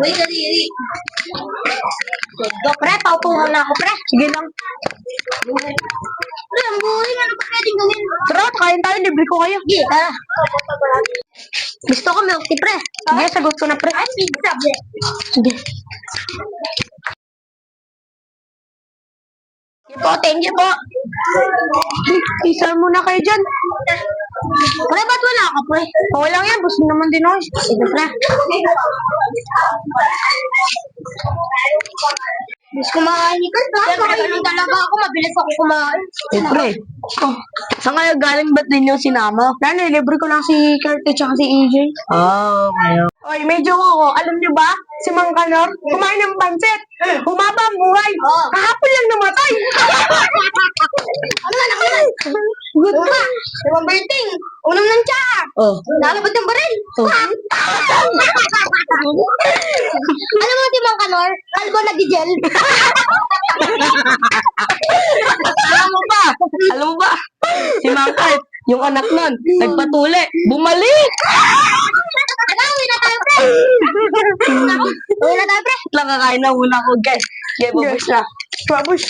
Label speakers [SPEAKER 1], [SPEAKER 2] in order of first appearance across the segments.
[SPEAKER 1] Uy, kadiri. Pre, paupo muna ako, pre.
[SPEAKER 2] Sige lang.
[SPEAKER 1] Pre, ang boring. Ano pa pwedeng gawin?
[SPEAKER 2] Tara, kain tayo. Libre ko kayo.
[SPEAKER 1] Sige, tara. Gusto ko milk tea, pre.
[SPEAKER 2] Sige, sagot ko na, pre.
[SPEAKER 1] Ay, pizza, pre.
[SPEAKER 2] Sige.
[SPEAKER 1] Sige po, thank you po.
[SPEAKER 2] Isa muna kayo dyan.
[SPEAKER 1] Pre, ba't wala ka, pre?
[SPEAKER 2] Okay lang yan. Gusto naman din ako.
[SPEAKER 1] Sige, pre. Mas kumain ni Kurt, ha? Siyempre, talaga ako. Mabilis ako kumain.
[SPEAKER 2] Siyempre. Oh, saan kayo galing? Ba't din yung sinama? Lalo, libre ko lang si Kurt at saka si EJ. Oh, kayo. Oy, medyo ako. Alam niyo ba? Si Mang Kanor, kumain ng pansit. Humaba ang buhay.
[SPEAKER 1] Oo.
[SPEAKER 2] Kahapon lang namatay.
[SPEAKER 1] Ano na, good ka. Limang berting. Ulam ng tsaa.
[SPEAKER 2] Oh.
[SPEAKER 1] Lalabot ng baril.
[SPEAKER 2] Oh.
[SPEAKER 1] Alam mo, Timang Kanor, kalbo na di-gel.
[SPEAKER 2] Alam mo ba? Si Mang Kurt, yung anak nun, nagpatuli. Bumalik!
[SPEAKER 1] Ano, uwi na tayo, pre. Uwi na tayo, pre.
[SPEAKER 2] Lang kakain na muna ko, guys. Okay, babos na. Babos.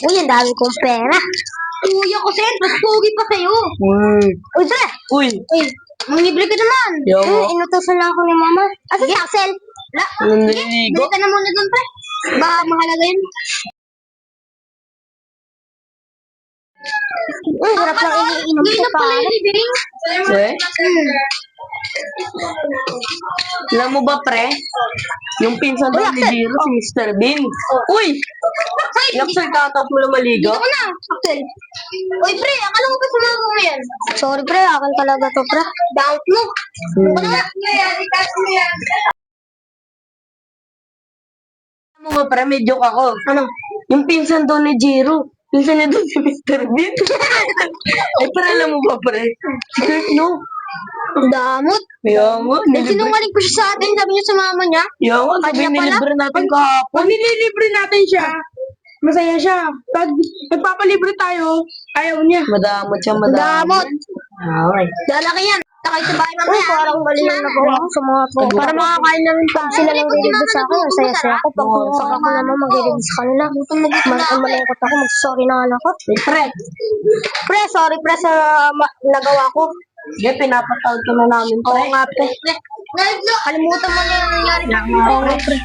[SPEAKER 1] Uy, ang dami kong pera. Kuya ko, Sen. Mas pogi pa sa'yo.
[SPEAKER 2] Uy.
[SPEAKER 1] Uy, Sen.
[SPEAKER 2] Uy.
[SPEAKER 1] Uy, mangibre ka naman.
[SPEAKER 2] Yo.
[SPEAKER 1] Inutosan lang ako ni Mama. Sige, Axel.
[SPEAKER 2] Naliligo.
[SPEAKER 1] Bili ka na muna dun, pre. Baka mahalaga yun. Uy, harap lang iniinom ko, pare.
[SPEAKER 2] Eh? Alam mo ba, pre? Yung pinsan daw ni Jiro, si Mr. Bean. Uy! Nagsalkata mo na maligo?
[SPEAKER 1] Dito ko na, Axel. Uy, pre, akala mo ba sumama mo yan? Sorry, pre. Akin talaga to, pre. Doubt mo. Ano nga?
[SPEAKER 2] Alam mo ba, pre? May joke ako.
[SPEAKER 1] Ano?
[SPEAKER 2] Yung pinsan daw ni Jiro. Pinsan niya daw si Mr. Bean. Ay, pre, alam mo ba, pre? Si Kurt, no?
[SPEAKER 1] Damot.
[SPEAKER 2] Kaya mo,
[SPEAKER 1] Sinungaling ko siya sa atin. Sabi niya sa mama niya.
[SPEAKER 2] Kaya mo, sabi
[SPEAKER 1] Kanya pala?
[SPEAKER 2] nilibre natin kahapon.
[SPEAKER 3] Pag nililibre natin siya, masaya siya. Pag nagpapalibre tayo, ayaw niya.
[SPEAKER 2] Madamot siya,
[SPEAKER 1] Damot.
[SPEAKER 2] Okay.
[SPEAKER 1] Lalaki yan. Takay sa bahay mamaya. Parang mali yung nagawa ko sa mga po.
[SPEAKER 2] Para makakain na rin
[SPEAKER 1] Pag sila lang riribis sa akin, ang saya-saya ko. Pag ako naman mag-riribis sa kanila. Malungkot ako, mag-sorry na ako.
[SPEAKER 2] Pre,
[SPEAKER 1] Pre, sorry pre sa nagawa ko.
[SPEAKER 2] sige, pinapatawad ko na namin, pre.
[SPEAKER 1] Oo nga pre. Kalimutan mo na yung nangyari.
[SPEAKER 2] Oo nga, pre.